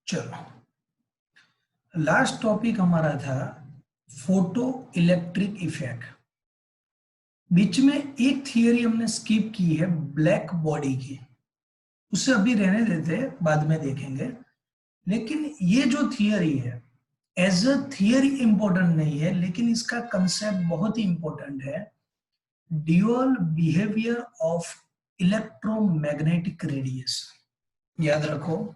चलो, last topic हमारा था फोटो इलेक्ट्रिक इफेक्ट। बीच में एक थियरी हमने स्किप की है ब्लैक बॉडी की, उसे अभी रहने देते, बाद में देखेंगे। लेकिन ये जो थियरी है एज अ थियरी इंपॉर्टेंट नहीं है, लेकिन इसका कंसेप्ट बहुत ही इंपॉर्टेंट है। Dual behaviour of electromagnetic radiation, याद रखो,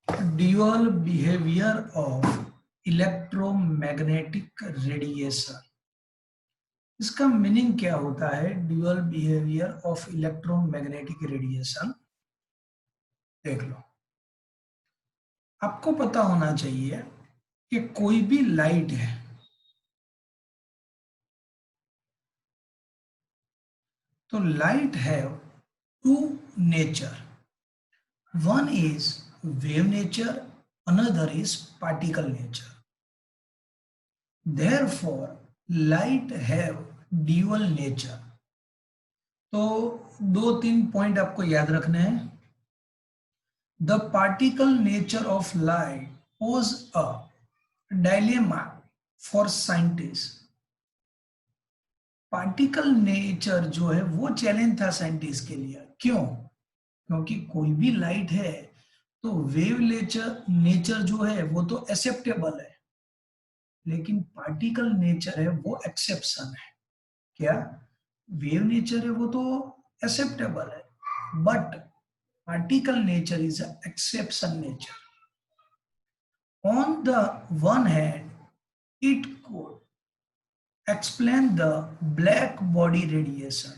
dual behaviour of electromagnetic radiation. इसका मीनिंग क्या होता है? Dual behaviour of electromagnetic radiation देख लो। आपको पता होना चाहिए कि कोई भी लाइट है तो light have two nature, one is wave nature, another is particle nature. Therefore, light have dual nature। तो दो तीन पॉइंट आपको याद रखने हैं। The particle nature of light pose a dilemma for scientists। Particle nature जो है वो चैलेंज था साइंटिस्ट के लिए। क्यों? क्योंकि कोई भी लाइट है तो वेव नेचर जो है वो तो एक्सेप्टेबल है, लेकिन पार्टिकल नेचर है वो एक्सेप्शन है। क्या? वेव नेचर है वो तो एक्सेप्टेबल है, but particle nature is exception nature. On the one hand it could explain the black body radiation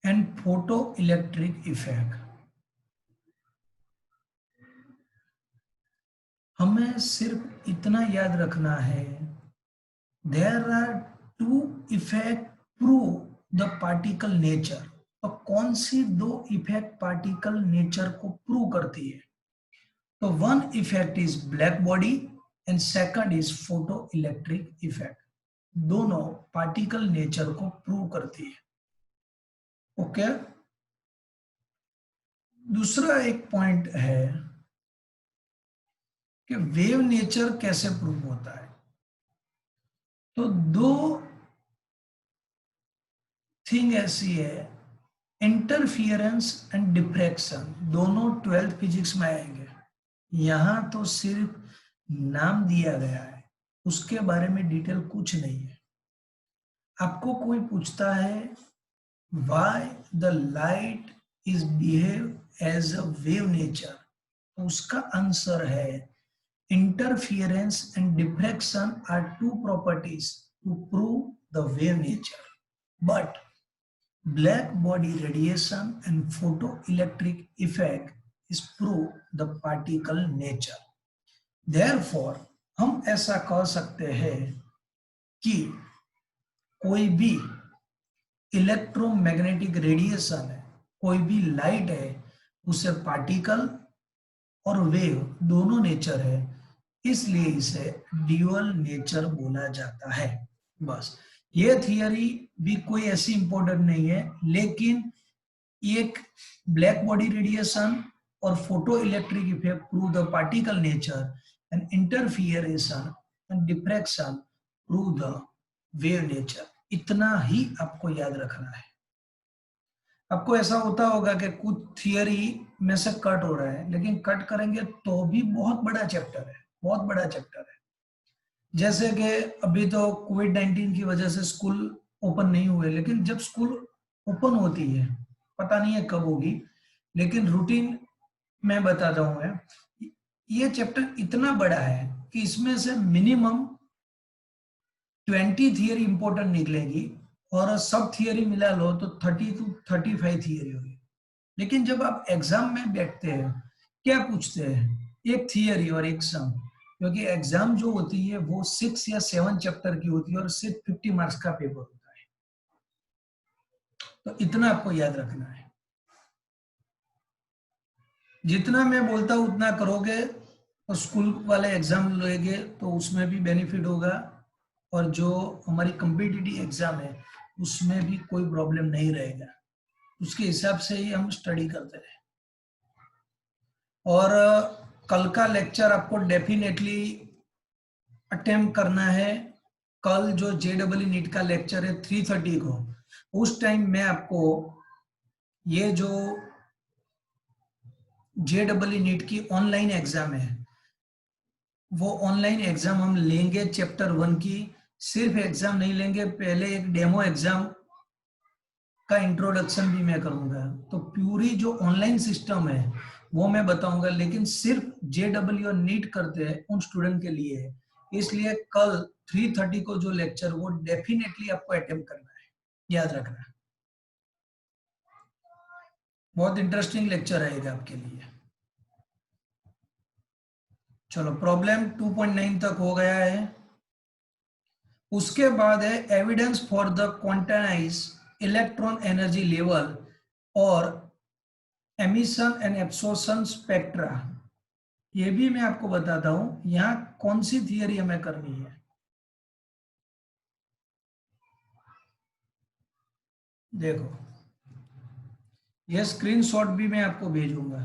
and photoelectric effect। हमें सिर्फ इतना याद रखना है, there are two effect prove the particle nature। तो कौन सी दो इफेक्ट पार्टिकल नेचर को प्रूव करती है? तो one effect is black body and second is photo electric effect. दोनों पार्टिकल नेचर को प्रूव करती है। ओके, दूसरा एक पॉइंट है कि वेव नेचर कैसे प्रूव होता है। तो दो थिंग ऐसी है, इंटरफियरेंस एंड डिफ्रैक्शन, दोनों 12th फिजिक्स में आएंगे। यहां तो सिर्फ नाम दिया गया है, उसके बारे में डिटेल कुछ नहीं है। आपको कोई पूछता है why the light is behave as a wave nature, तो उसका आंसर है interference and diffraction are two properties to prove the wave nature, but black body radiation and photoelectric effect is prove the particle nature। therefore हम ऐसा कह सकते हैं कि कोई भी इलेक्ट्रोमैग्नेटिक रेडिएशन है, कोई भी लाइट है, उसे पार्टिकल और वेव दोनों नेचर है, इसलिए इसे ड्यूअल नेचर बोला जाता है। बस ये थियरी भी कोई ऐसी इंपॉर्टेंट नहीं है, लेकिन एक ब्लैक बॉडी रेडिएशन और photo electric effect prove the particle nature and interference and diffraction prove the wave nature. इतना ही आपको याद रखना है। आपको ऐसा होता होगा कि कुछ थियरी में से कट हो रहा है, लेकिन कट करेंगे तो भी बहुत बड़ा चैप्टर है, बहुत बड़ा चैप्टर है। जैसे कि अभी तो कोविड-19 की वजह से स्कूल ओपन नहीं हुए, लेकिन जब स्कूल ओपन होती है, पता नहीं है कब होगी, लेकिन रूटीन मैं बताता हूँ। ये चैप्टर इतना बड़ा है कि इसमें से मिनिमम 20 थियरी इंपॉर्टेंट निकलेगी, और सब थियरी मिला लो तो 30 to 35 थियरी होगी। लेकिन जब आप एग्जाम में बैठते हैं, क्या पूछते हैं? एक थियरी और एक सम, क्योंकि एग्जाम जो होती है वो 6 या 7 चैप्टर की होती है और सिर्फ 50 मार्क्स का पेपर होता है। तो इतना आपको याद रखना है। जितना मैं बोलता हूं उतना करोगे तो स्कूल वाले एग्जाम लेंगे तो उसमें भी बेनिफिट होगा, और जो हमारी कॉम्पिटिटिव एग्जाम है उसमें भी कोई प्रॉब्लम नहीं रहेगा। उसके हिसाब से ही हम स्टडी करते हैं। और कल का लेक्चर आपको डेफिनेटली अटेम्प्ट करना है। कल जो JEE नीट का लेक्चर है 3:30 को, उस टाइम मैं आपको ये जो JEE नीट की ऑनलाइन एग्जाम है, वो ऑनलाइन एग्जाम हम लेंगे चैप्टर 1 की। सिर्फ एग्जाम नहीं लेंगे, पहले एक डेमो एग्जाम का इंट्रोडक्शन भी मैं करूंगा। तो पूरी जो ऑनलाइन सिस्टम है वो मैं बताऊंगा, लेकिन सिर्फ JEE और नीट करते हैं उन स्टूडेंट के लिए है। इसलिए कल 3:30 को जो लेक्चर वो डेफिनेटली आपको अटेम्प्ट करना है, याद रखना। बहुत इंटरेस्टिंग लेक्चर रहेगा आपके लिए। चलो, प्रॉब्लम 2.9 तक हो गया है। उसके बाद है evidence for the quantize electron energy level और एमिशन एंड एब्सॉर्प्शन स्पेक्ट्रा। ये भी मैं आपको बताता हूं, यहां कौन सी थियरी हमें करनी है। देखो, ये स्क्रीनशॉट भी मैं आपको भेजूंगा।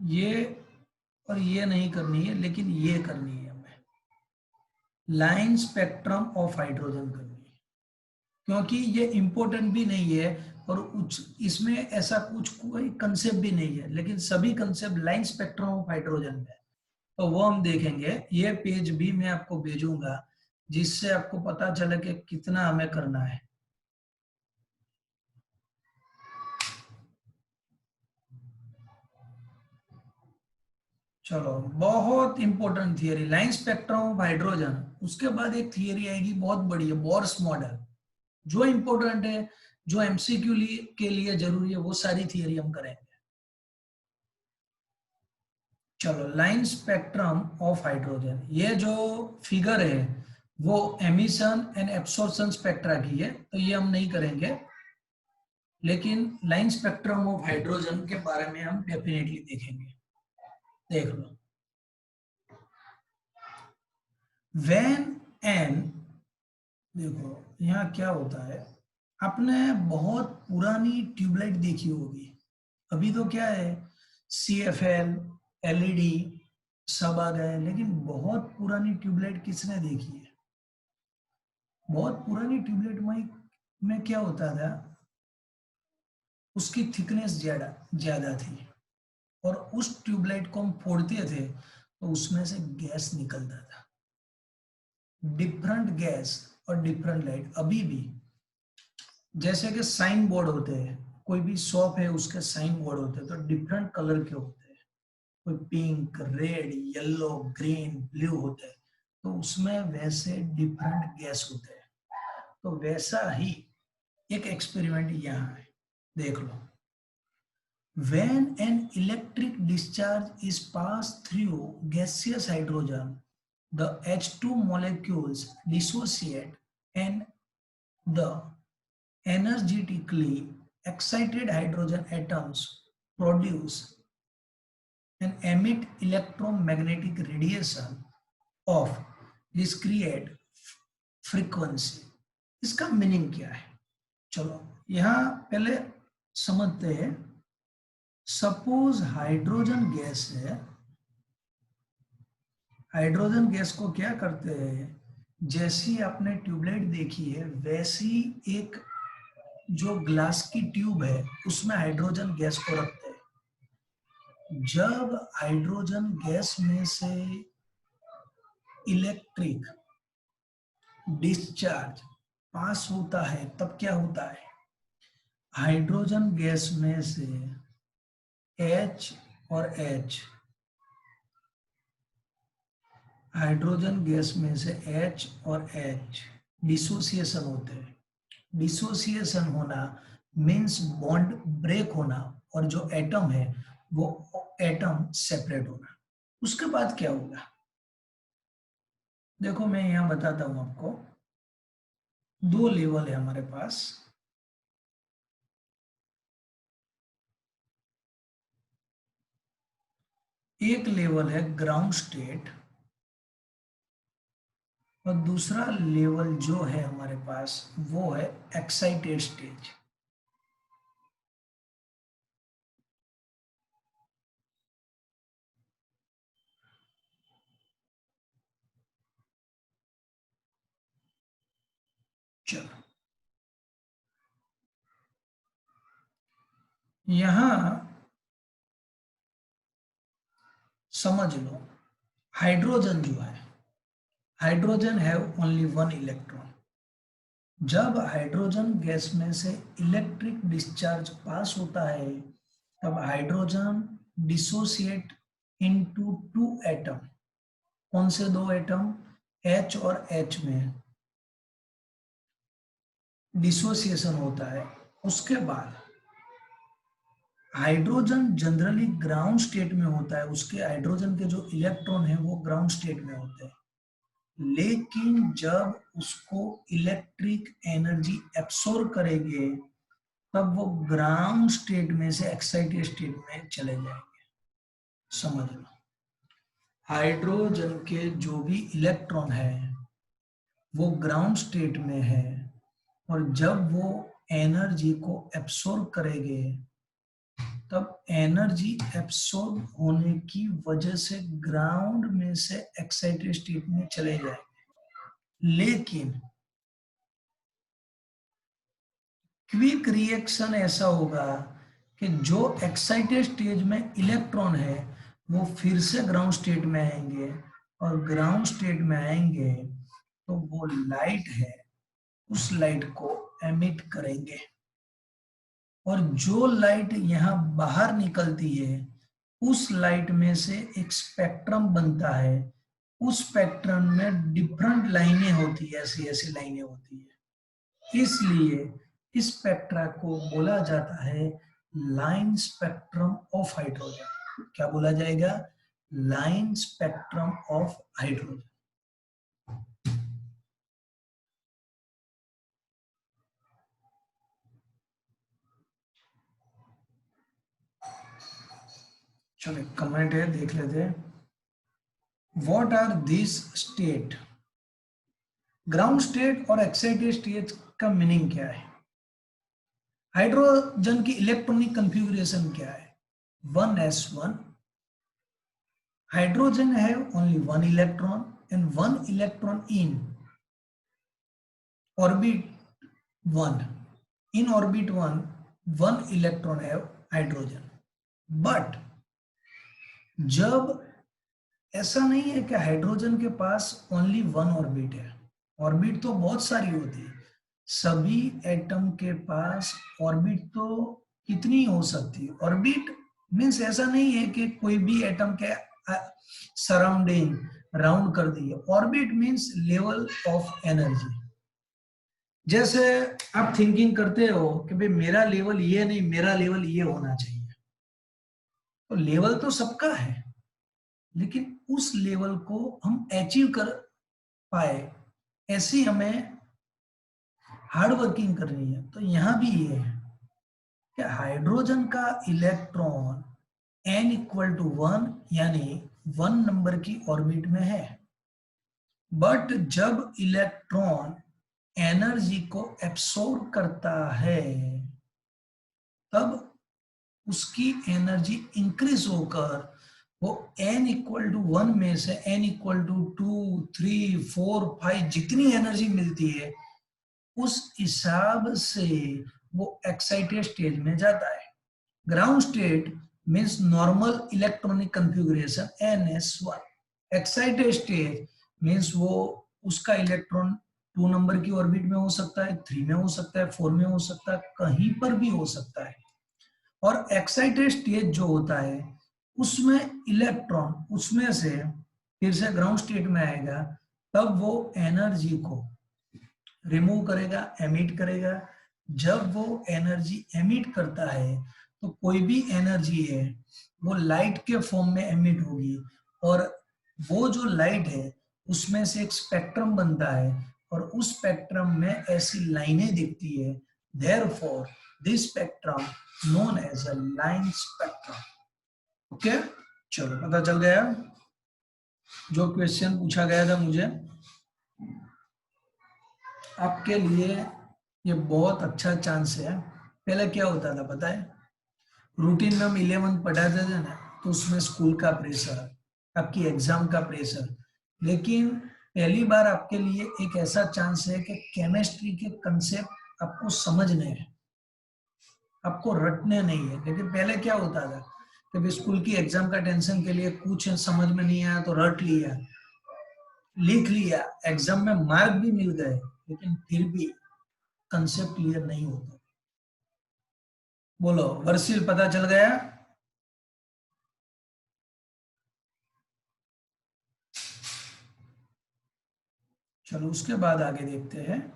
ये और ये नहीं करनी है, लेकिन ये करनी है हमें। लाइन स्पेक्ट्रम ऑफ हाइड्रोजन करनी है, क्योंकि ये इंपॉर्टेंट भी नहीं है और इसमें ऐसा कुछ कोई कंसेप्ट भी नहीं है, लेकिन सभी concept line spectrum of hydrogen में है। तो वो हम देखेंगे। ये पेज भी मैं आपको भेजूंगा, जिससे आपको पता चले कि कितना हमें करना है। चलो, बहुत important theory line spectrum of hydrogen. उसके बाद एक थियरी आएगी बहुत बड़ी है, बोर्स मॉडल। जो इंपॉर्टेंट है, जो MCQ के लिए जरूरी है, वो सारी थियरी हम करेंगे। चलो, लाइन स्पेक्ट्रम ऑफ हाइड्रोजन, ये जो फिगर है वो एमिशन एंड एब्सॉर्प्शन स्पेक्ट्रा की है, तो ये हम नहीं करेंगे। लेकिन लाइन स्पेक्ट्रम ऑफ हाइड्रोजन के बारे में हम डेफिनेटली देखेंगे। देख लो, व्हेन एन, देखो यहाँ क्या होता है। आपने बहुत पुरानी ट्यूबलाइट देखी होगी। अभी तो क्या है, CFL, LED सब आ गए, लेकिन बहुत पुरानी ट्यूबलाइट किसने देखी है? बहुत पुरानी ट्यूबलाइट में क्या होता था, उसकी थिकनेस ज्यादा ज्यादा थी, और उस ट्यूबलाइट को हम फोड़ते थे तो उसमें से गैस निकलता था। डिफरेंट गैस और डिफरेंट लाइट अभी भी, जैसे कि साइन बोर्ड होते हैं, कोई भी शॉप है उसके साइन बोर्ड होते हैं, तो डिफरेंट कलर के होते हैं। कोई pink, red, yellow, green, blue होते हैं। तो उसमें वैसे डिफरेंट गैस होते हैं। तो वैसा ही एक एक्सपेरिमेंट यहाँ है, देख लो। When an electric discharge is passed through gaseous hydrogen, the H2 molecules dissociate and the energetically excited hydrogen atoms produce and emit electromagnetic radiation of discrete frequency. इसका मीनिंग क्या है? चलो, यहाँ पहले समझते हैं। सपोज हाइड्रोजन गैस है। Hydrogen gas को क्या करते हैं, जैसी आपने ट्यूबलाइट देखी है वैसी एक जो ग्लास की ट्यूब है उसमें हाइड्रोजन गैस को रखते हैं। जब हाइड्रोजन गैस में से इलेक्ट्रिक डिस्चार्ज पास होता है तब क्या होता है, हाइड्रोजन गैस में से H और H, हाइड्रोजन गैस में से H और H डिसोसिएशन होते हैं। डिसोसिएशन होना मीन्स बॉन्ड ब्रेक होना, और जो एटम है वो एटम सेपरेट होना। उसके बाद क्या होगा, देखो मैं यहां बताता हूं आपको। दो लेवल है हमारे पास। एक लेवल है ग्राउंड स्टेट, और दूसरा लेवल जो है हमारे पास वो है एक्साइटेड स्टेज। चलो यहां समझ लो, हाइड्रोजन जो है, hydrogen have only one electron. जब हाइड्रोजन गैस में से इलेक्ट्रिक डिस्चार्ज पास होता है तब hydrogen dissociate into two atom. कौन से दो एटम? H और H में डिसोसिएशन होता है। उसके बाद हाइड्रोजन जनरली ग्राउंड स्टेट में होता है, उसके हाइड्रोजन के जो इलेक्ट्रॉन है वो ग्राउंड स्टेट में होते हैं, लेकिन जब उसको इलेक्ट्रिक एनर्जी एब्सॉर्ब करेंगे तब वो ग्राउंड स्टेट में से एक्साइटेड स्टेट में चले जाएंगे। समझ लो, हाइड्रोजन के जो भी इलेक्ट्रॉन है वो ग्राउंड स्टेट में है, और जब वो एनर्जी को एब्सॉर्ब करेंगे तब एनर्जी एब्सॉर्ब होने की वजह से ग्राउंड में से एक्साइटेड स्टेट में चले जाएंगे। लेकिन क्विक रिएक्शन ऐसा होगा कि जो एक्साइटेड स्टेज में इलेक्ट्रॉन है वो फिर से ग्राउंड स्टेट में आएंगे, और ग्राउंड स्टेट में आएंगे तो वो लाइट है उस लाइट को एमिट करेंगे, और जो लाइट यहाँ बाहर निकलती है उस लाइट में से एक स्पेक्ट्रम बनता है। उस स्पेक्ट्रम में डिफरेंट लाइनें होती है, ऐसी ऐसी लाइनें होती है, इसलिए इस स्पेक्ट्रा को बोला जाता है लाइन स्पेक्ट्रम ऑफ हाइड्रोजन। क्या बोला जाएगा? Line spectrum of hydrogen. चलो कमेंट है देख लेते हैं। What are this state? Ground state और एक्साइटेड स्टेट का मीनिंग क्या है? हाइड्रोजन की इलेक्ट्रॉनिक कॉन्फ़िगरेशन क्या है? 1s1। हाइड्रोजन है only one electron and one electron in orbit 1। In orbit 1 one electron है हाइड्रोजन। बट जब ऐसा नहीं है कि हाइड्रोजन के पास ओनली वन ऑर्बिट है, ऑर्बिट तो बहुत सारी होती है। सभी एटम के पास ऑर्बिट तो कितनी हो सकती है? ऑर्बिट मीन्स ऐसा नहीं है कि कोई भी एटम के सराउंडिंग राउंड कर दी है। Orbit means level of energy. जैसे आप थिंकिंग करते हो कि भाई मेरा लेवल ये नहीं, मेरा लेवल ये होना चाहिए, तो लेवल तो सबका है, लेकिन उस लेवल को हम अचीव कर पाए ऐसी हमें हार्ड वर्किंग करनी है। तो यहां भी ये है कि हाइड्रोजन का इलेक्ट्रॉन n इक्वल टू 1 यानी 1 नंबर की ऑर्बिट में है, बट जब इलेक्ट्रॉन एनर्जी को एब्सॉर्ब करता है तब उसकी एनर्जी इंक्रीज होकर वो n इक्वल टू 1 में से n इक्वल टू 2, 3, 4, 5 जितनी एनर्जी मिलती है उस हिसाब से वो एक्साइटेड स्टेज में जाता है। Ground state means normal electronic configuration ns1। Excited stage means वो उसका इलेक्ट्रॉन 2 नंबर की ऑर्बिट में हो सकता है, 3 में हो सकता है, 4 में हो सकता है, कहीं पर भी हो सकता है। और एक्साइटेड स्टेज जो होता है उसमें इलेक्ट्रॉन उसमें से फिर से ग्राउंड स्टेट में आएगा, तब वो एनर्जी को रिमूव करेगा, एमिट करेगा। जब वो एनर्जी एमिट करता है तो कोई भी एनर्जी है वो लाइट के फॉर्म में एमिट होगी, और वो जो लाइट है उसमें से एक स्पेक्ट्रम बनता है, और उस स्पेक्ट्रम में ऐसी लाइनें दिखती है। Therefore this spectrum known as a line spectrum. Okay, चलो पता चल गया जो क्वेश्चन पूछा गया था मुझे। आपके लिए ये बहुत अच्छा चांस है। पहले क्या होता था पता है? रूटीन में हम 11 पढ़ाते थे ना, तो उसमें स्कूल का प्रेशर, आपकी एग्जाम का प्रेशर, लेकिन पहली बार आपके लिए एक ऐसा चांस है कि केमिस्ट्री के कंसेप्ट आपको समझने हैं, आपको रटने नहीं है। लेकिन पहले क्या होता था कि स्कूल की एग्जाम का टेंशन के लिए कुछ समझ में नहीं आया तो रट लिया, लिख लिया, एग्जाम में मार्क भी मिल गए, लेकिन फिर भी कंसेप्ट क्लियर नहीं होता। बोलो वर्षिल, पता चल गया? चलो उसके बाद आगे देखते हैं।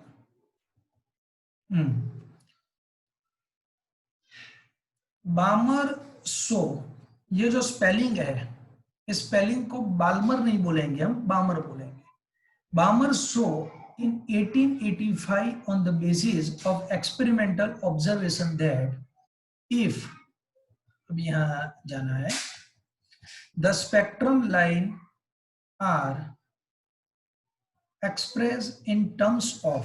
बामर सो, ये जो स्पेलिंग है, इस स्पेलिंग को बाल्मर नहीं बोलेंगे, हम बामर बोलेंगे। बामर सो in 1885 on the basis of experimental observation that if, अब यहां जाना है, the spectrum line are expressed in terms of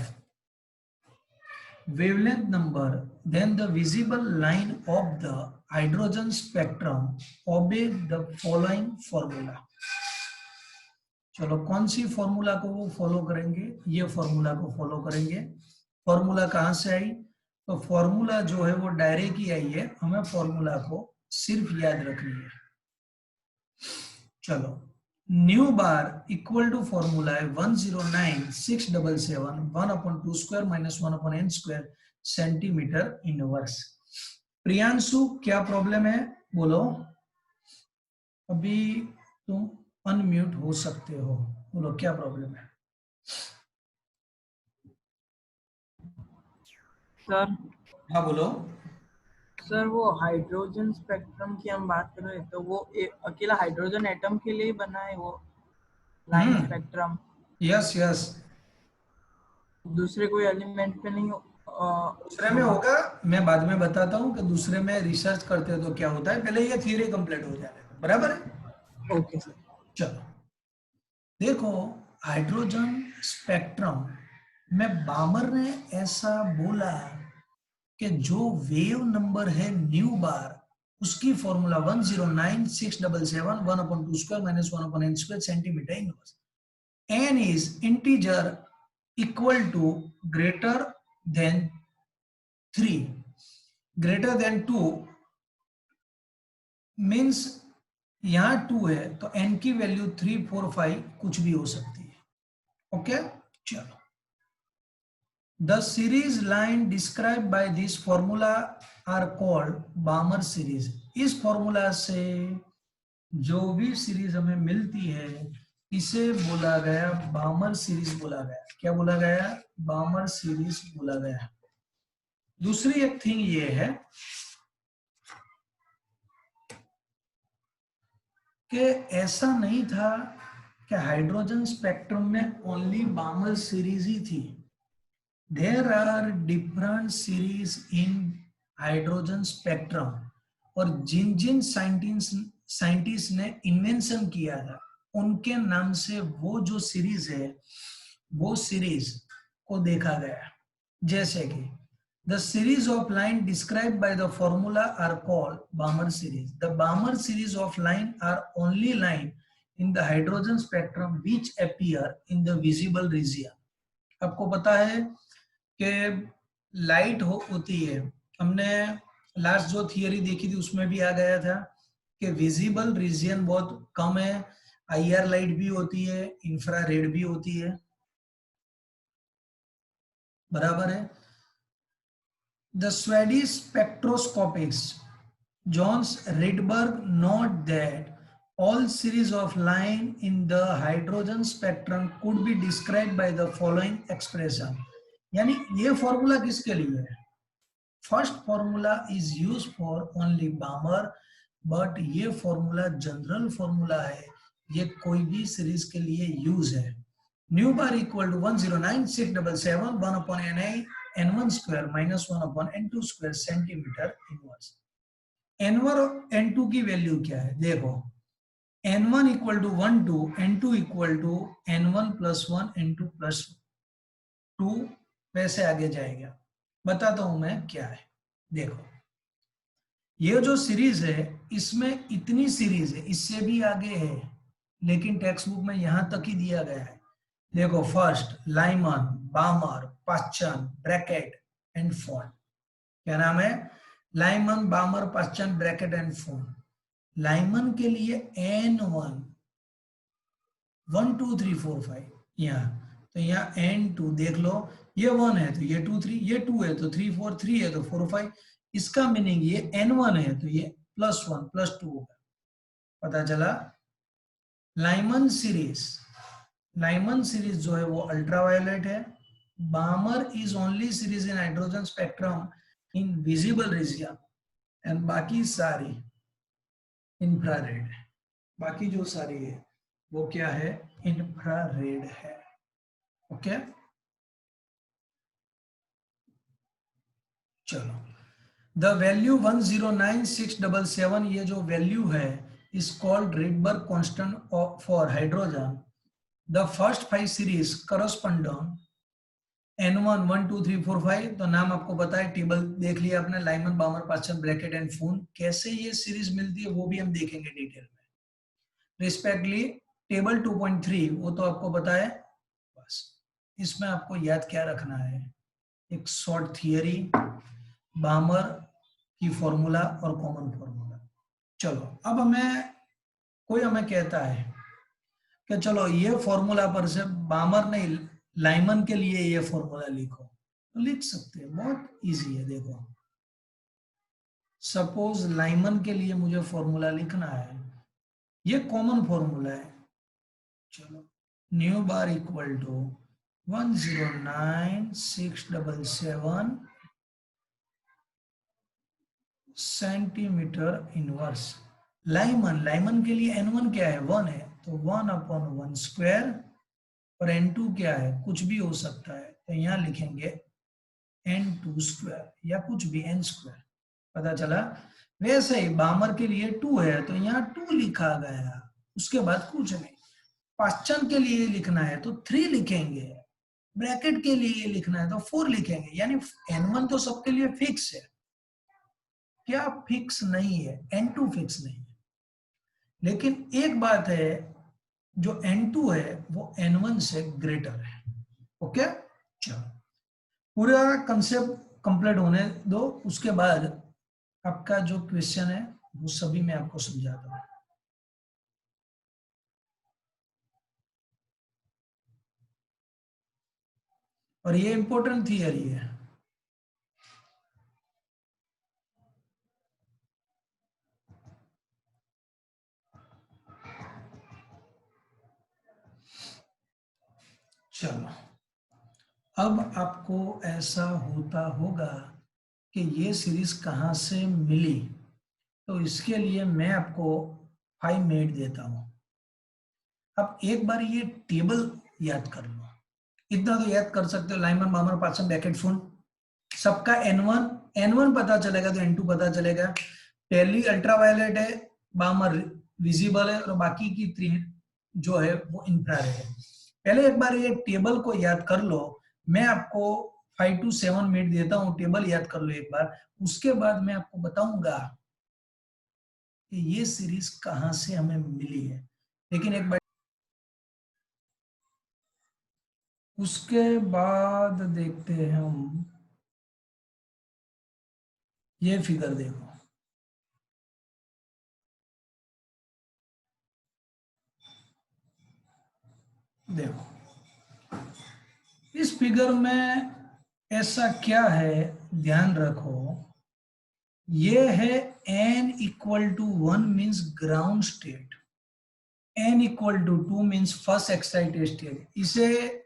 wavelength number, then the visible line of the hydrogen spectrum obey the following formula. चलो कौन सी formula को वो follow करेंगे? ये फॉर्मूला को फॉलो करेंगे। फॉर्मूला कहां से आई? तो फॉर्मूला जो है वो डायरेक्ट ही आई है, हमें फॉर्मूला को सिर्फ याद रखनी है। चलो, nu bar equal to formula है 109,677 1/2 square minus 1/n square centimetre inverse. Priyanshu क्या प्रॉब्लम है बोलो? अभी तुम अनम्यूट हो सकते हो, बोलो क्या प्रॉब्लम है? सर हाँ बोलो। सर वो हाइड्रोजन स्पेक्ट्रम की हम बात कर रहे हैं, तो वो अकेला हाइड्रोजन एटम के लिए बना है वो लाइन स्पेक्ट्रम? Yes yes. दूसरे कोई एलिमेंट पे नहीं दूसरे में होगा, मैं बाद में बताता हूँ कि दूसरे में रिसर्च करते हो तो क्या होता है, पहले ये थियरी कंप्लीट हो जाए, बराबर है? Okay sir. चलो देखो, हाइड्रोजन स्पेक्ट्रम में बामर ने ऐसा बोला कि जो वेव नंबर है न्यू बार, उसकी formula 109,677 1/2 square minus 1/n square centimetre inverse. n is integer equal to greater than 3, greater than 2 means यहां 2 है तो n की वैल्यू 3, 4, 5 कुछ भी हो सकती है। ओके चलो, the series line describe by this formula are called Balmer series. इस फॉर्मूला से जो भी सीरीज हमें मिलती है इसे बोला गया बामर सीरीज बोला गया। क्या बोला गया? बामर सीरीज बोला गया। दूसरी एक थिंग ये है कि ऐसा नहीं था कि हाइड्रोजन स्पेक्ट्रम में ओनली बामर सीरीज ही थी। There are different series in hydrogen spectrum, और जिन जिन साइंटिस्ट ने इन्वेंशन किया था उनके नाम से वो जो सीरीज है वो सीरीज को देखा गया। जैसे कि the series of line described by the formula are called Balmer series. The Balmer series of line are only line in the hydrogen spectrum which appear in the visible region. आपको पता है कि light होती है, हमने last जो theory देखी थी उसमें भी आ गया था कि विजिबल रीजन बहुत कम है, आईआर लाइट भी होती है, इंफ्रारेड भी होती है, बराबर है? The Swedish spectroscopist Johns Rydberg noted that all series of line in the hydrogen spectrum could be described by the following expression. यानी ये फॉर्मूला किसके लिए है? First formula is use for only Balmer, but ये formula general formula है, ये कोई भी सीरीज के लिए यूज है। Nu bar equal to 109,677 1/n1 square minus 1/n2 square centimetre inverse. n1 और n2 की वैल्यू क्या है? देखो, n1 equal to 1 2, n2 equal to n1 plus 1 n2 plus 2, वैसे आगे जाएगा। बताता हूं मैं क्या है। देखो, ये जो सीरीज है इसमें इतनी सीरीज है, इससे भी आगे है, लेकिन टेक्स्ट बुक में यहां तक ही दिया गया है। देखो first Lyman, बामर, Paschen, bracket and phone. क्या नाम है? Lyman, बामर, Paschen, bracket and phone. Lyman के लिए N1 1 2 3 4 5 यहाँ, तो यहाँ N2 देख लो, ये 1 है तो ये 2 3, ये 2 है तो 3 4, 3 है तो 4 5। इसका मीनिंग ये N1 है तो ये +1 +2 होगा। पता चला? लाइमन सीरीज, लाइमन सीरीज जो है वो अल्ट्रावायलेट है। Balmer is only series in hydrogen spectrum in visible region, and बाकी सारी इंफ्रारेड है। बाकी जो सारी है वो क्या है? इंफ्रारेड है। ओके, चलो। द वैल्यू 109677, ये जो वैल्यू है is called Rydberg constant for hydrogen. The first 5 series corresponding N1 1 2 3 4 5, तो नाम आपको पता है, टेबल देख लिया आपने, Lyman, बामर, Paschen, bracket and phone. कैसे ये सीरीज मिलती है वो भी हम देखेंगे डिटेल में रिस्पेक्टली। टेबल 2.3 वो तो आपको पता है। बस इसमें आपको याद क्या रखना है? एक शॉर्ट थियरी, बामर की फॉर्मूला और कॉमन फॉर्मूला। चलो अब कोई हमें कहता है कि चलो ये फॉर्मूला पर से बामर नहीं, लाइमन के लिए ये फॉर्मूला लिखो, तो लिख सकते हैं, बहुत इजी है। देखो सपोज लाइमन के लिए मुझे फॉर्मूला लिखना है, ये कॉमन फॉर्मूला है। चलो, nu bar equal to 109677 centimetre inverse. Lyman, Lyman के लिए N1 क्या है? 1 है, तो 1/1 स्क्वायर, और N2 क्या है? कुछ भी हो सकता है, तो यहाँ लिखेंगे N2 स्क्वायर या कुछ भी N स्क्वायर। पता चला? वैसे ही बामर के लिए 2 है तो यहाँ 2 लिखा गया, उसके बाद कुछ नहीं। पास्चन के लिए लिखना है तो 3 लिखेंगे, ब्रैकेट के लिए लिखना है तो 4 लिखेंगे, यानी N1 तो सबके लिए फिक्स है। क्या फिक्स नहीं है? N2 फिक्स नहीं है। लेकिन एक बात है, जो N2 है वो N1 से ग्रेटर है। ओके, चलो पूरा कंसेप्ट कंप्लीट होने दो, उसके बाद आपका जो क्वेश्चन है वो सभी मैं आपको समझाता हूं। और ये इंपॉर्टेंट थियरी है। चलो, अब आपको ऐसा होता होगा कि ये सीरीज कहां से मिली, तो इसके लिए मैं आपको 5 मिनट देता हूं। अब एक बार ये टेबल याद कर लो, इतना तो याद कर सकते हो, लाइमन, बामर, पास्चन, ब्रैकेट, फोन, सबका N1 पता चलेगा तो N2 पता चलेगा। पहली अल्ट्रावायलेट है, बामर विजिबल है, और बाकी की 3 जो है वो इंफ्रारेड है। पहले एक बार ये टेबल को याद कर लो, मैं आपको 5 to 7 मिनट देता हूँ, टेबल याद कर लो एक बार, उसके बाद मैं आपको बताऊंगा कि ये सीरीज कहां से हमें मिली है। लेकिन एक बार उसके बाद देखते हैं हम, ये फिगर देखो, देखो इस फिगर में ऐसा क्या है, ध्यान रखो। ये है N=1 means ground state, N=2 means first excited state. इसे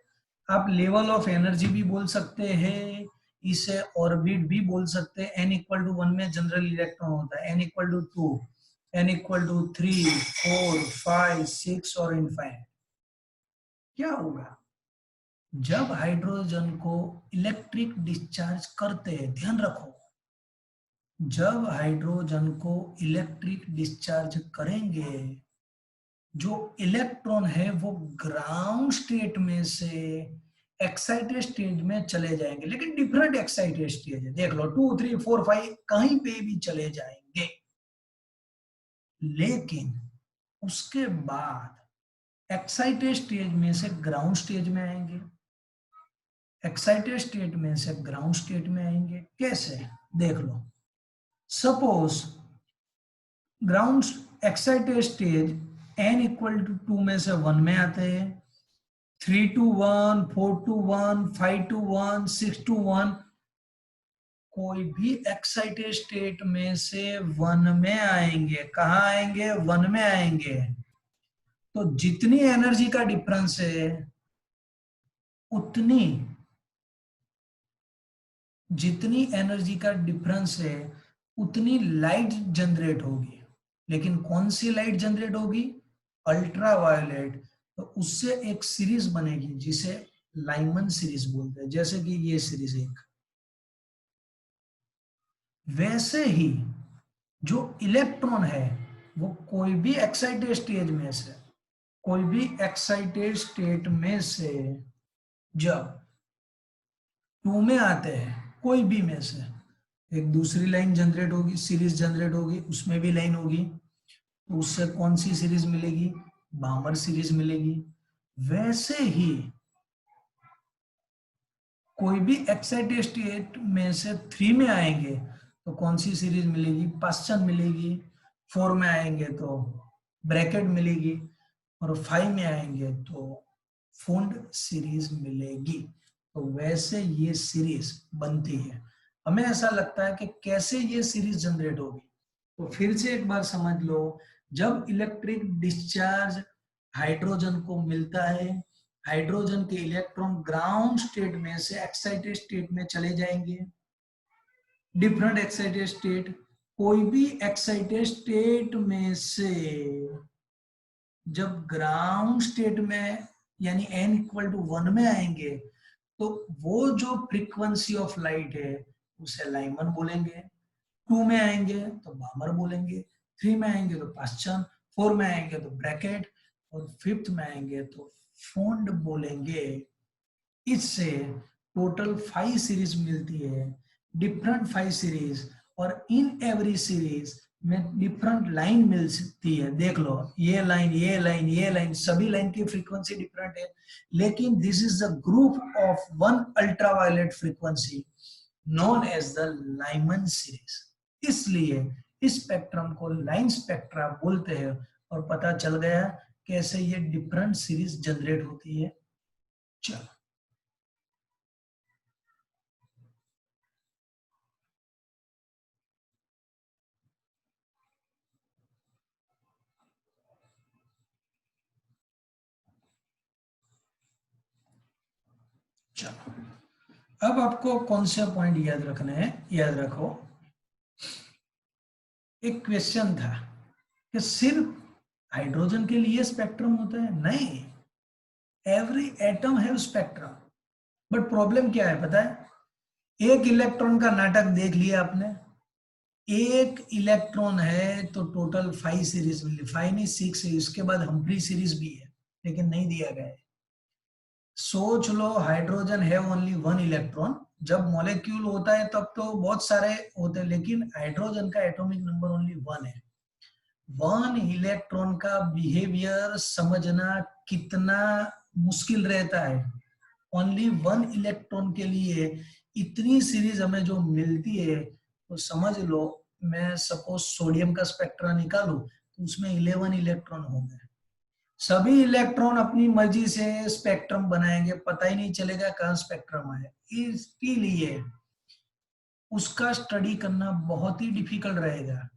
आप लेवल ऑफ एनर्जी भी बोल सकते हैं, इसे ऑर्बिट भी बोल सकते हैं। N=1 में जनरल इलेक्ट्रॉन होता है, N=2, N=3 4 5 6 और इनफाइनाइट। क्या होगा जब हाइड्रोजन को इलेक्ट्रिक डिस्चार्ज करते हैं? ध्यान रखो, जब हाइड्रोजन को इलेक्ट्रिक डिस्चार्ज करेंगे, जो इलेक्ट्रॉन है वो ग्राउंड स्टेट में से एक्साइटेड स्टेट में चले जाएंगे, लेकिन डिफरेंट एक्साइटेड स्टेज है। देख लो 2 3 4 5 कहीं पे भी चले जाएंगे, लेकिन उसके बाद एक्साइटेड स्टेज में से ग्राउंड स्टेज में आएंगे, एक्साइटेड स्टेट में से ग्राउंड स्टेट में आएंगे। कैसे, देख लो। Suppose ground excited stage n equal to 2 में से 1 में आते हैं, 3 to 1, 4 to 1, 5 to 1, 6 to 1, कोई भी एक्साइटेड स्टेट में से 1 में आएंगे। कहाँ आएंगे? 1 में आएंगे। तो जितनी एनर्जी का डिफरेंस है उतनी, जितनी एनर्जी का डिफरेंस है उतनी लाइट जनरेट होगी। लेकिन कौन सी लाइट जनरेट होगी? Ultraviolet. तो उससे एक सीरीज बनेगी जिसे लाइमन सीरीज बोलते हैं, जैसे कि ये सीरीज एक। वैसे ही जो इलेक्ट्रॉन है वो कोई भी एक्साइटेड स्टेज में से, कोई भी एक्साइटेड स्टेट में से जब 2 में आते हैं, कोई भी में से एक दूसरी लाइन जनरेट होगी, सीरीज जनरेट होगी, उसमें भी लाइन होगी। तो उससे कौन सी सीरीज मिलेगी? बामर सीरीज मिलेगी। वैसे ही कोई भी एक्साइटेड स्टेट में से 3 में आएंगे तो कौन सी सीरीज मिलेगी? पास्चन मिलेगी। 4 में आएंगे तो ब्रैकेट मिलेगी, और 5 में आएंगे तो फुंड सीरीज मिलेगी। तो वैसे ये सीरीज बनती है। हमें ऐसा लगता है कि कैसे ये सीरीज जनरेट होगी। तो फिर से एक बार समझ लो, जब इलेक्ट्रिक डिस्चार्ज हाइड्रोजन को मिलता है, हाइड्रोजन के इलेक्ट्रॉन ग्राउंड स्टेट में से एक्साइटेड स्टेट में चले जाएंगे। डिफरेंट एक्साइटेड स्टेट, कोई भी एक्साइटेड स्टेट में से जब ग्राउंड स्टेट में यानी n इक्वल टू 1 में आएंगे तो वो जो फ्रीक्वेंसी ऑफ लाइट है उसे लाइमन बोलेंगे। 2 में आएंगे तो बामर बोलेंगे, 3 में आएंगे तो पास्चन, 4 में आएंगे तो ब्रैकेट, और 5th में आएंगे तो फोन्ड बोलेंगे। इससे टोटल 5 सीरीज मिलती है, डिफरेंट 5 सीरीज, और इन एवरी सीरीज में डिफरेंट लाइन मिल सकती है। देख लो, ये लाइन, ये लाइन, ये लाइन, सभी लाइन की फ्रीक्वेंसी डिफरेंट है, लेकिन this is the group of one ultraviolet frequency known as the Lyman series. इसलिए इस स्पेक्ट्रम को लाइन स्पेक्ट्रा बोलते हैं। और पता चल गया कैसे ये डिफरेंट सीरीज जनरेट होती है। चलो, चलो अब आपको कौन से पॉइंट याद रखने हैं? याद रखो, एक क्वेश्चन था कि सिर्फ हाइड्रोजन के लिए स्पेक्ट्रम होता है? नहीं, every atom have spectrum. But problem क्या है पता है? एक इलेक्ट्रॉन का नाटक देख लिया आपने, एक इलेक्ट्रॉन है तो टोटल 5 सीरीज मिली, 5 नहीं 6 है, इसके बाद हम्फ्री सीरीज भी है लेकिन नहीं दिया गया है। सोच लो, हाइड्रोजन है ओनली 1 इलेक्ट्रॉन, जब मॉलिक्यूल होता है तब तो बहुत सारे होते हैं, लेकिन हाइड्रोजन का एटॉमिक नंबर ओनली 1 है। 1 इलेक्ट्रॉन का बिहेवियर समझना कितना मुश्किल रहता है। ओनली 1 इलेक्ट्रॉन के लिए इतनी सीरीज हमें जो मिलती है, तो समझ लो मैं सपोज सोडियम का स्पेक्ट्रा निकालू तो उसमें 11 इलेक्ट्रॉन होंगे। सभी इलेक्ट्रॉन अपनी मर्जी से स्पेक्ट्रम बनाएंगे, पता ही नहीं चलेगा कहाँ स्पेक्ट्रम है। इसके लिए उसका स्टडी करना बहुत ही डिफिकल्ट रहेगा।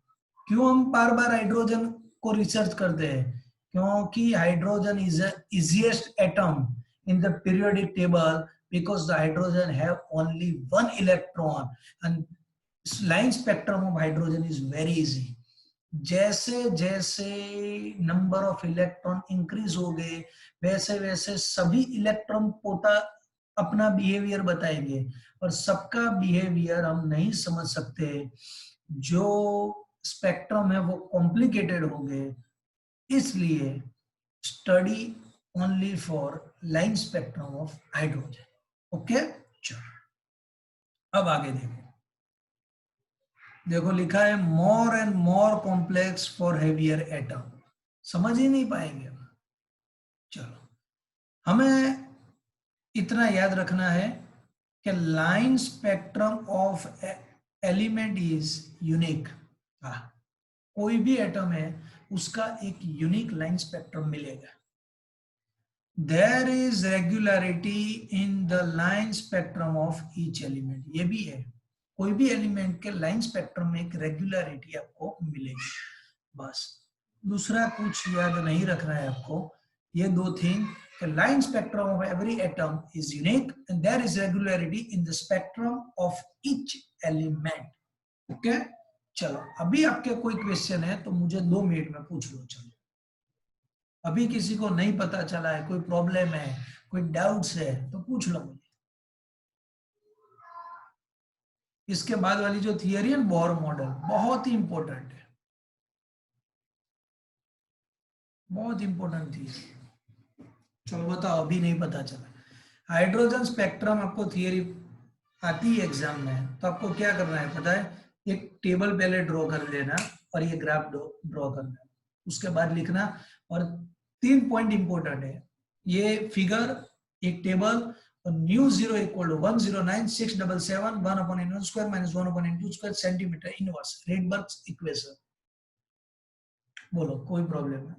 क्यों हम बार बार हाइड्रोजन को रिसर्च करते हैं? क्योंकि hydrogen is the easiest atom in the periodic table because the hydrogen have only 1 electron and line spectrum of hydrogen is very easy. जैसे जैसे नंबर ऑफ इलेक्ट्रॉन इंक्रीज हो गए वैसे वैसे सभी इलेक्ट्रॉन पोता अपना बिहेवियर बताएंगे, और सबका बिहेवियर हम नहीं समझ सकते। जो स्पेक्ट्रम है वो कॉम्प्लिकेटेड हो गए, इसलिए study only for line spectrum of hydrogen. Okay, चलो अब आगे देखो। देखो लिखा है more and more complex for heavier atom. समझ ही नहीं पाएंगे। चलो, हमें इतना याद रखना है कि line spectrum of element is unique. कोई भी एटम है उसका एक यूनिक लाइन स्पेक्ट्रम मिलेगा। There is regularity in the line spectrum of each element, ये भी है, कोई भी एलिमेंट के लाइन स्पेक्ट्रम में एक रेगुलरिटी आपको मिलेगी। बस दूसरा कुछ याद नहीं रखना है आपको, ये दो thing, line spectrum of every atom is unique and there is regularity in the spectrum of each element. Okay चलो, अभी आपके कोई क्वेश्चन है तो मुझे 2 मिनट में पूछ लो। चलो, अभी किसी को नहीं पता चला है, कोई प्रॉब्लम है, कोई डाउट्स है तो पूछ लो मुझे। इसके बाद वाली जो थियरी है बोर मॉडल, बहुत ही इंपॉर्टेंट है, बहुत इंपॉर्टेंट थी। चलो बताओ, अभी नहीं पता चला। हाइड्रोजन स्पेक्ट्रम आपको थियरी आती है एग्जाम में, तो आपको क्या करना है पता है, एक टेबल पहले ड्रॉ कर लेना और ये ग्राफ ड्रॉ करना, उसके बाद लिखना। और 3 पॉइंट इंपॉर्टेंट है, ये फिगर, एक टेबल, और nu 0 equal to 109,677 1/n² - 1/n² centimetre inverse, Rydberg's equation. बोलो कोई प्रॉब्लम है?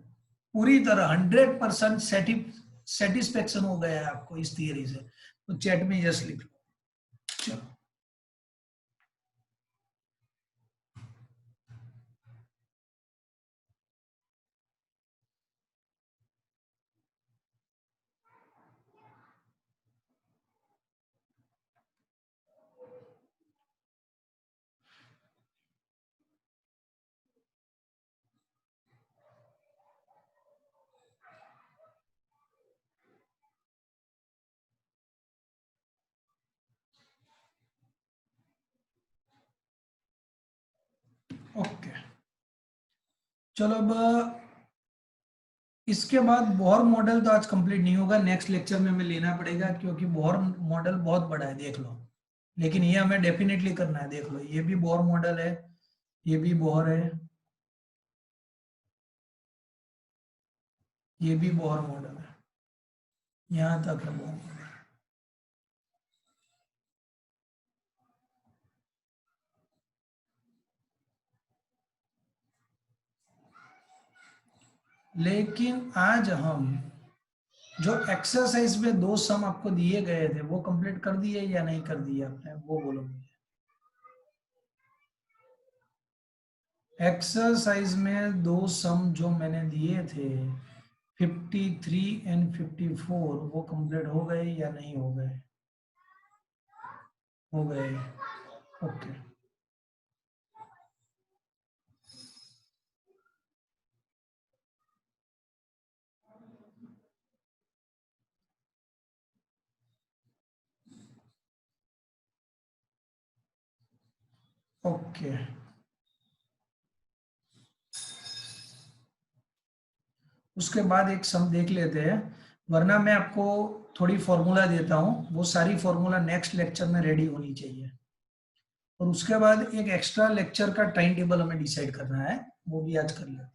पूरी तरह 100% सेटिस्फेक्शन हो गया है आपको इस थियरी से, तो चैट में यस लिख लो। चलो, ओके चलो, अब इसके बाद बोहर मॉडल तो आज कंप्लीट नहीं होगा, नेक्स्ट लेक्चर में हमें लेना पड़ेगा, क्योंकि बोहर मॉडल बहुत बड़ा है, देख लो। लेकिन ये हमें डेफिनेटली करना है, देख लो, ये भी बोहर मॉडल है, ये भी बोहर है, ये भी बोहर मॉडल है, यहाँ तक है बोहर मॉडल। लेकिन आज हम जो एक्सरसाइज में 2 सम आपको दिए गए थे वो कंप्लीट कर दिए या नहीं कर दिए आपने, वो बोलो मुझे। एक्सरसाइज में 2 सम जो मैंने दिए थे 53 एंड 54, वो कंप्लीट हो गए या नहीं हो गए? हो गए, ओके। ओके उसके बाद एक सम देख लेते हैं, वरना मैं आपको थोड़ी फॉर्मूला देता हूं, वो सारी फॉर्मूला नेक्स्ट लेक्चर में रेडी होनी चाहिए। और उसके बाद एक एक्स्ट्रा लेक्चर का टाइम टेबल हमें डिसाइड करना है, वो भी आज कर लेते हैं।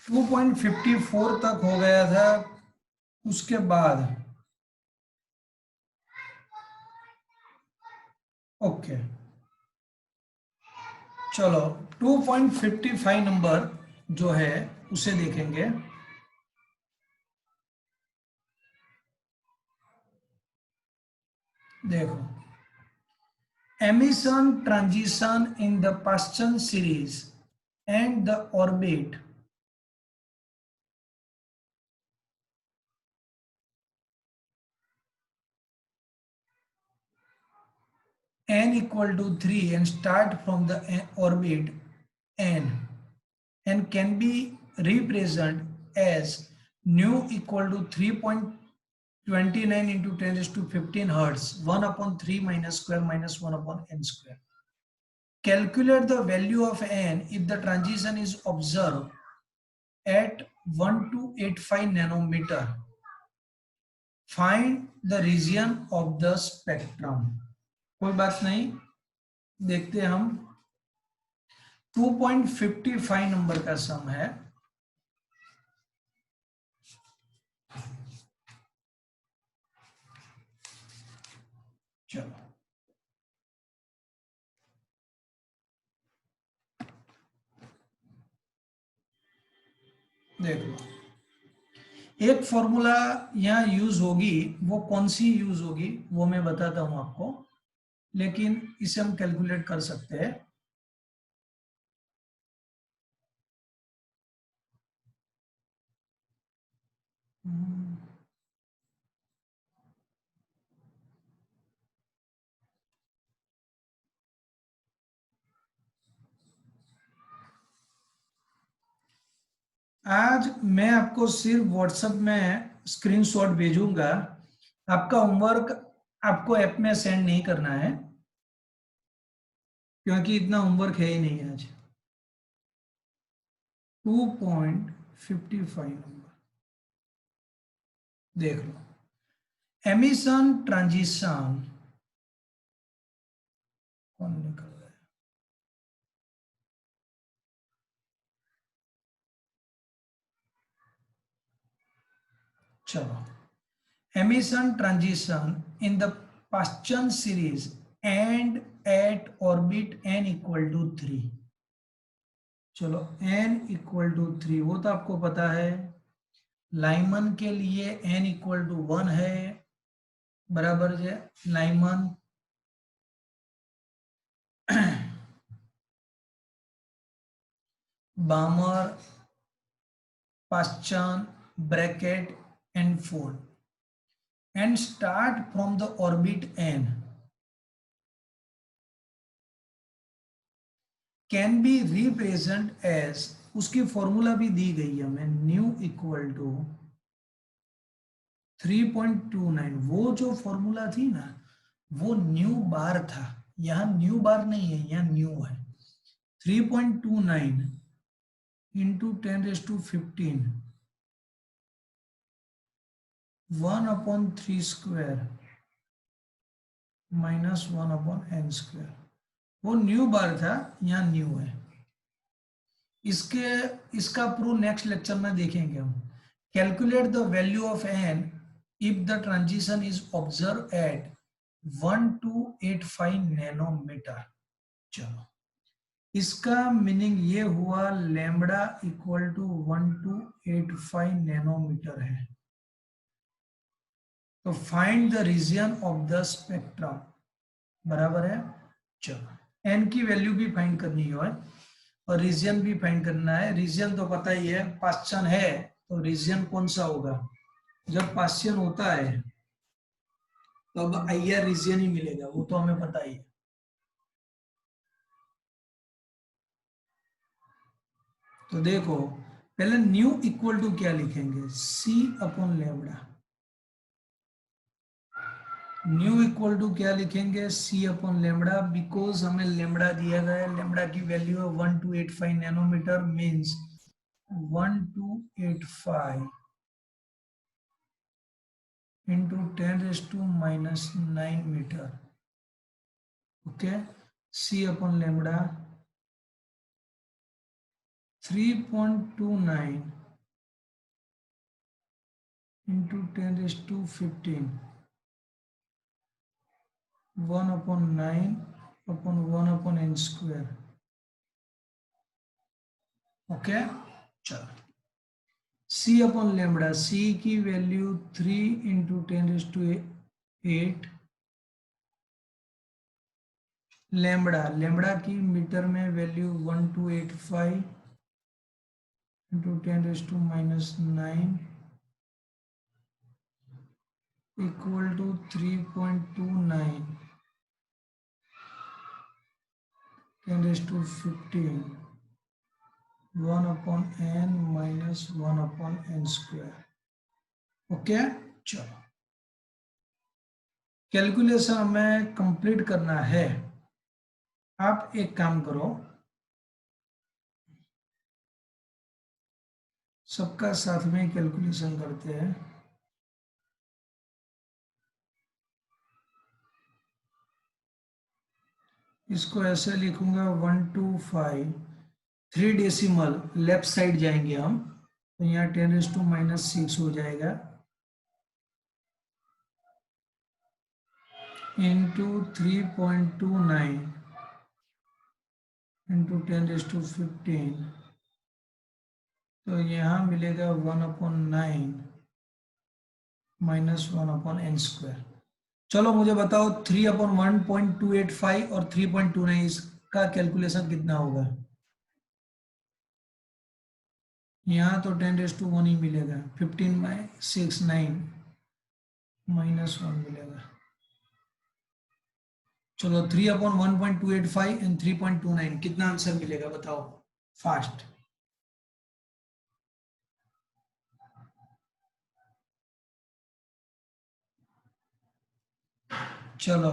2.54 तक हो गया था, उसके बाद ओके चलो 2.55 नंबर जो है उसे देखेंगे। देखो, emission transition in the Paschen series and the orbit n equal to 3 and start from the orbit n and can be represented as nu equal to 3.29 into 10 raised to 15 hertz 1/3 - square minus 1/n square। Calculate the value of n if the transition is observed at 1285 nanometer. Find the region of the spectrum. कोई बात नहीं, देखते हैं हम। 2.55 number का सम है। चलो देख लो, एक फॉर्मूला यहाँ यूज होगी, वो कौन सी यूज होगी वो मैं बताता हूं आपको, लेकिन इसे हम कैलकुलेट कर सकते हैं। आज मैं आपको सिर्फ व्हाट्सएप में स्क्रीनशॉट भेजूंगा, आपका होमवर्क आपको ऐप में सेंड नहीं करना है, क्योंकि इतना होमवर्क है ही नहीं आज। 2.55 नंबर देख लो। एमिशन ट्रांजिशन कौन निकल रहा है? चलो, emission transition in the Paschen series and at orbit n equal to 3। चलो n equal to 3 वो तो आपको पता है। लाइमन के लिए n equal to 1 है, बराबर है Lyman. बामर, पाश्चन, bracket and fold, and start from the orbit n can be represent as, उसकी फॉर्मूला भी दी गई है हमें, न्यू इक्वल टू 3.29। वो जो फॉर्मूला थी ना, वो न्यू बार था, यहाँ न्यू बार नहीं है, यहाँ न्यू है। 3.29 into 10⁻15 1/3 square minus 1/n square, वो न्यू बार था, यहाँ न्यू है। इसका प्रूफ नेक्स्ट लेक्चर में देखेंगे हम। Calculate the value of n if the transition is observed at 1285 nanometre. चलो, इसका मीनिंग ये हुआ लैम्बडा इक्वल टू 1285 नैनोमीटर है। तो find the region of the spectrum, बराबर है। चलो, n की वैल्यू भी फाइंड करनी है और रीजन भी फाइंड करना है। रीजन तो पता ही है, पाश्चन है, तो रीजन कौन सा होगा? जब पाश्चन होता है तो अब आईआर रीजन ही मिलेगा, वो तो हमें पता ही है। तो देखो, पहले न्यू इक्वल टू क्या लिखेंगे? c/λ। न्यू इक्वल टू क्या लिखेंगे? c/λ, बिकॉज हमें लैम्बडा दिया गया है। लैम्बडा की वैल्यू है 1285 nanometre, means 1285 into 10⁻⁹ metre. Okay, c/λ 3.29 into 10⁻15 1/9/1/n square. Okay, चलो, c/λ, c की वैल्यू 3 into 10⁸ लैम्बडा की मीटर में वैल्यू 1285 into 10⁻⁹ equal to 3.29 10⁻15 1/n-1/n square. Okay, चलो, कैलकुलेशन हमें कंप्लीट करना है। आप एक काम करो, सबका साथ में कैलकुलेशन करते हैं। इसको ऐसे लिखूंगा 125, 3 डेसिमल लेफ्ट साइड जाएंगे हम, तो यहाँ 10⁻⁻6 हो जाएगा इंटू 3.29 इंटू 10⁻15, तो यहाँ मिलेगा 1/9 -1/n²। चलो मुझे बताओ 3/1.285 और 3.29 इसका कैलकुलेशन कितना होगा। यहाँ तो 10⁻1 ही मिलेगा, 15/6 9 -1 मिलेगा। चलो 3/1.285 एंड 3.29 कितना आंसर मिलेगा बताओ फास्ट। चलो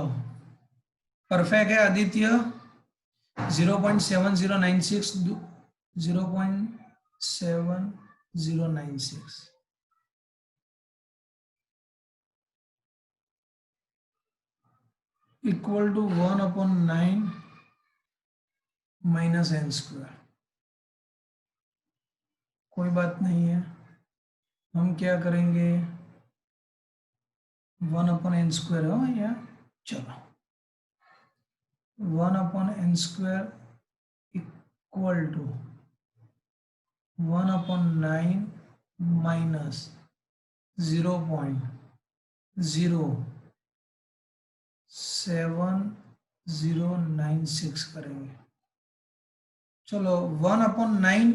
परफेक्ट है आदित्य, 0.7096, 0.7096 इक्वल टू 1/9 -n²। कोई बात नहीं है, हम क्या करेंगे 1/n² हो या, चलो 1/n² इक्वल टू 1/9 माइनस 0.7096 करेंगे। चलो 1/9,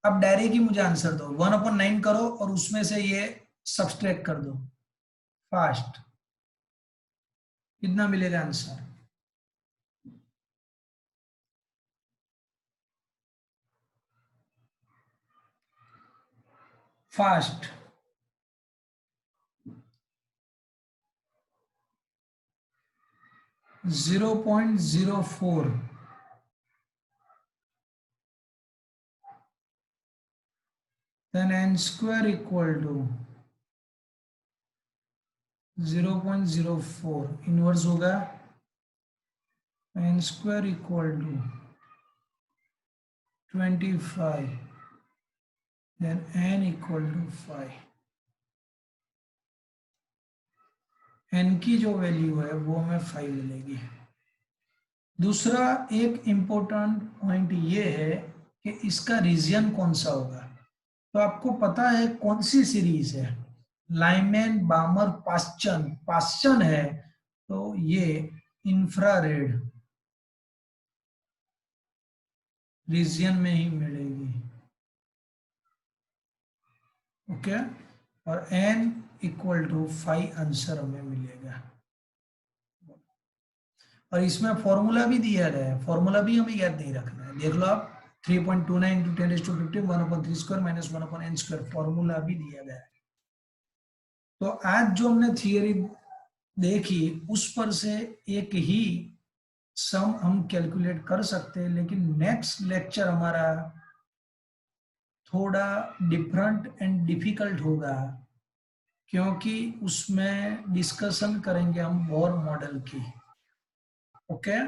अब डायरेक्ट ही मुझे आंसर दो, 1/9 करो और उसमें से ये सब्सट्रैक्ट कर दो फास्ट, कितना मिलेगा answer. Fast 0.04, then n² equal to 0.04 inverse होगा, n² equal to 25, then n equal to 5। n की जो वैल्यू है वो हमें 5 मिलेगी। दूसरा एक इम्पोर्टेंट पॉइंट ये है कि इसका रीजन कौन सा होगा। तो आपको पता है कौन सी सीरीज है, लाइमैन बामर पास्चन, पास्चन है तो ये इंफ्रारेड रीजन में ही मिलेगी। ओके, और n इक्वल टू 5 आंसर हमें मिलेगा। और इसमें फॉर्मूला भी दिया गया है, फॉर्मूला भी हमें याद नहीं रखना है, देख लो आप 3.29 इंटू 10⁻15 1/3² माइनस 1/n², फॉर्मूला भी दिया गया है। तो आज जो हमने थियरी देखी उस पर से एक ही सम हम कैलकुलेट कर सकते हैं, लेकिन नेक्स्ट लेक्चर हमारा थोड़ा डिफरेंट एंड डिफिकल्ट होगा, क्योंकि उसमें डिस्कशन करेंगे हम बोर मॉडल की। ओके